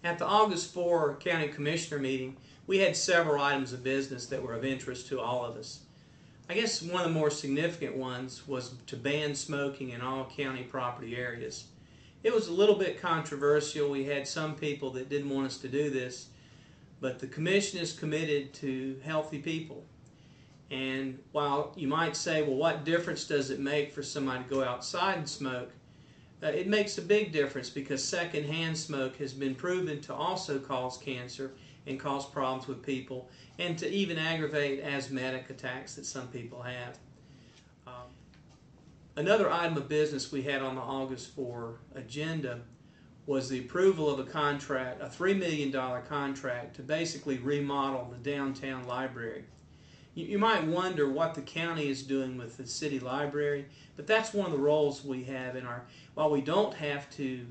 At the August 4 County Commissioner meeting, we had several items of business that were of interest to all of us. I guess one of the more significant ones was to ban smoking in all county property areas. It was a little bit controversial. We had some people that didn't want us to do this, but the Commission is committed to healthy people. And while you might say, well, what difference does it make for somebody to go outside and smoke? It makes a big difference, because secondhand smoke has been proven to also cause cancer and cause problems with people, and to even aggravate asthmatic attacks that some people have. Another item of business we had on the August 4 agenda was the approval of a contract, a $3 million contract to basically remodel the downtown library. You might wonder what the county is doing with the city library, but that's one of the roles we have in our, while we don't have to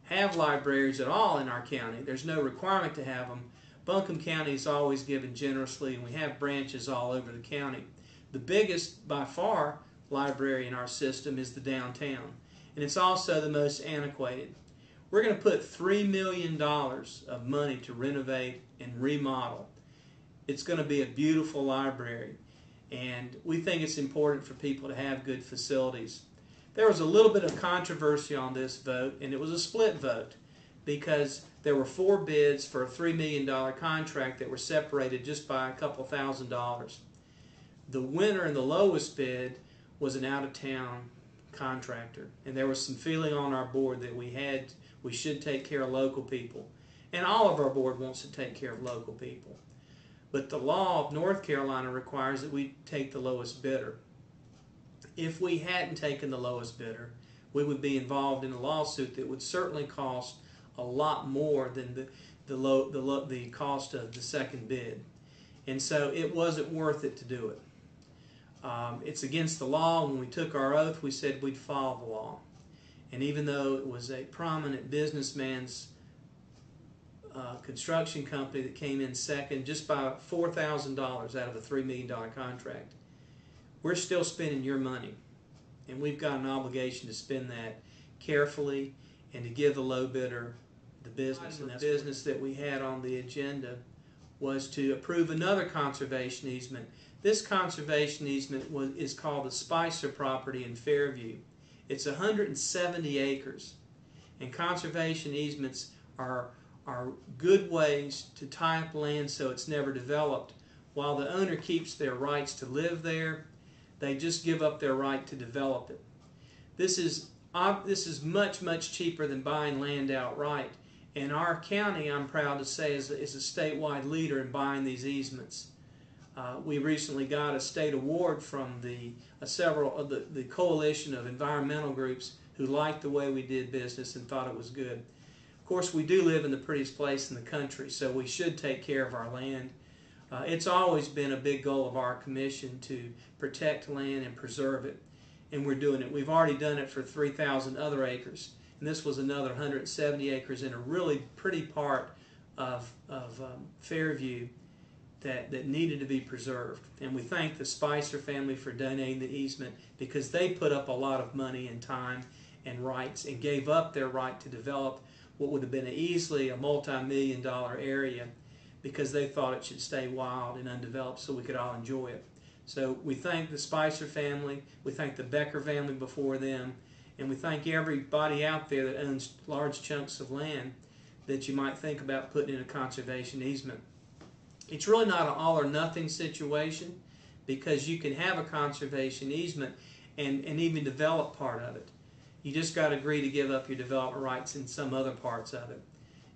have libraries at all in our county, there's no requirement to have them. Buncombe County is always given generously, and we have branches all over the county. The biggest, by far, library in our system is the downtown, and it's also the most antiquated. We're going to put $3 million of money to renovate and remodel. It's going to be a beautiful library, and we think it's important for people to have good facilities. There was a little bit of controversy on this vote, and it was a split vote, because there were 4 bids for a $3 million contract that were separated just by a couple $1,000s. The winner and the lowest bid was an out-of-town contractor, and there was some feeling on our board that we should take care of local people, and all of our board wants to take care of local people. But the law of North Carolina requires that we take the lowest bidder. If we hadn't taken the lowest bidder, we would be involved in a lawsuit that would certainly cost a lot more than the cost of the second bid. And so it wasn't worth it to do it. It's against the law. When we took our oath, we said we'd follow the law. And even though it was a prominent businessman's construction company that came in second just by $4,000 out of a $3 million contract, we're still spending your money, and we've got an obligation to spend that carefully and to give the low bidder the business. And the business that we had on the agenda was to approve another conservation easement. This conservation easement is called the Spicer property in Fairview. It's 170 acres, and conservation easements are good ways to tie up land so it's never developed. While the owner keeps their rights to live there, they just give up their right to develop it. This is much cheaper than buying land outright, and our county, I'm proud to say, is a statewide leader in buying these easements. We recently got a state award from several of the coalition of environmental groups who liked the way we did business and thought it was good. Of course, we do live in the prettiest place in the country, so we should take care of our land. It's always been a big goal of our commission to protect land and preserve it, and we're doing it. We've already done it for 3,000 other acres, and this was another 170 acres in a really pretty part of Fairview that needed to be preserved. And we thank the Spicer family for donating the easement, because they put up a lot of money and time and rights and gave up their right to develop what would have been easily a multi-million-dollar area, because they thought it should stay wild and undeveloped so we could all enjoy it. So we thank the Spicer family, we thank the Becker family before them, and we thank everybody out there that owns large chunks of land that you might think about putting in a conservation easement. It's really not an all or nothing situation, because you can have a conservation easement and even develop part of it. You just got to agree to give up your development rights in some other parts of it.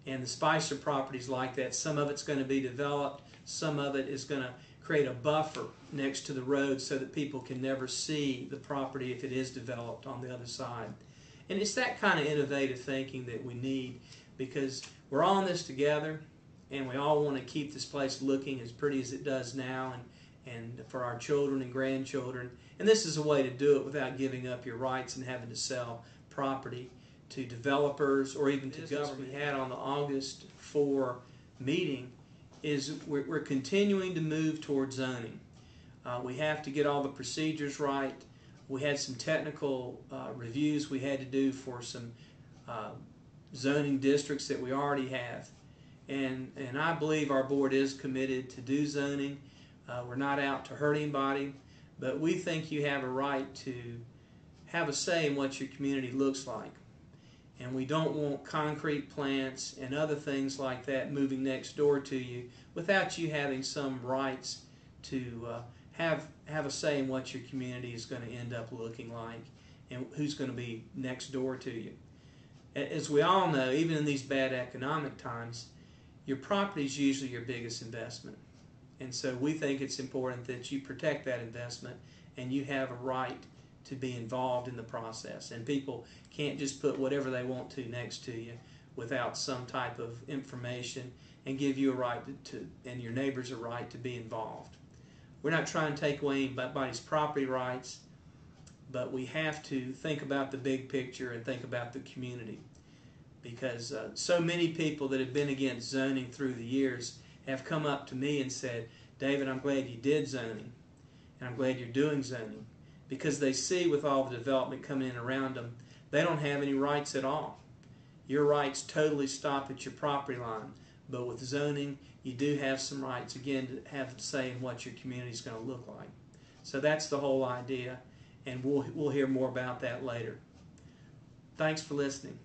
And the Spicer property is like that. Some of it's going to be developed, some of it is going to create a buffer next to the road so that people can never see the property if it is developed on the other side. And it's that kind of innovative thinking that we need, because we're all in this together, and we all want to keep this place looking as pretty as it does now, and for our children and grandchildren. And this is a way to do it without giving up your rights and having to sell property to developers or even to government. We had on the August 4 meeting is we're continuing to move towards zoning. We have to get all the procedures right. We had some technical reviews we had to do for some zoning districts that we already have. And I believe our board is committed to do zoning. We're not out to hurt anybody, but we think you have a right to have a say in what your community looks like. And we don't want concrete plants and other things like that moving next door to you without you having some rights to have a say in what your community is going to end up looking like and who's going to be next door to you. As we all know, even in these bad economic times, your property is usually your biggest investment. And so we think it's important that you protect that investment and you have a right to be involved in the process. And people can't just put whatever they want to next to you without some type of information and give you a right and your neighbors a right to be involved. We're not trying to take away anybody's property rights, but we have to think about the big picture and think about the community. Because so many people that have been against zoning through the years have come up to me and said, David, I'm glad you did zoning, and I'm glad you're doing zoning, because they see with all the development coming in around them, they don't have any rights at all. Your rights totally stop at your property line, but with zoning, you do have some rights, again, to have a say in what your community is going to look like. So that's the whole idea, and we'll hear more about that later. Thanks for listening.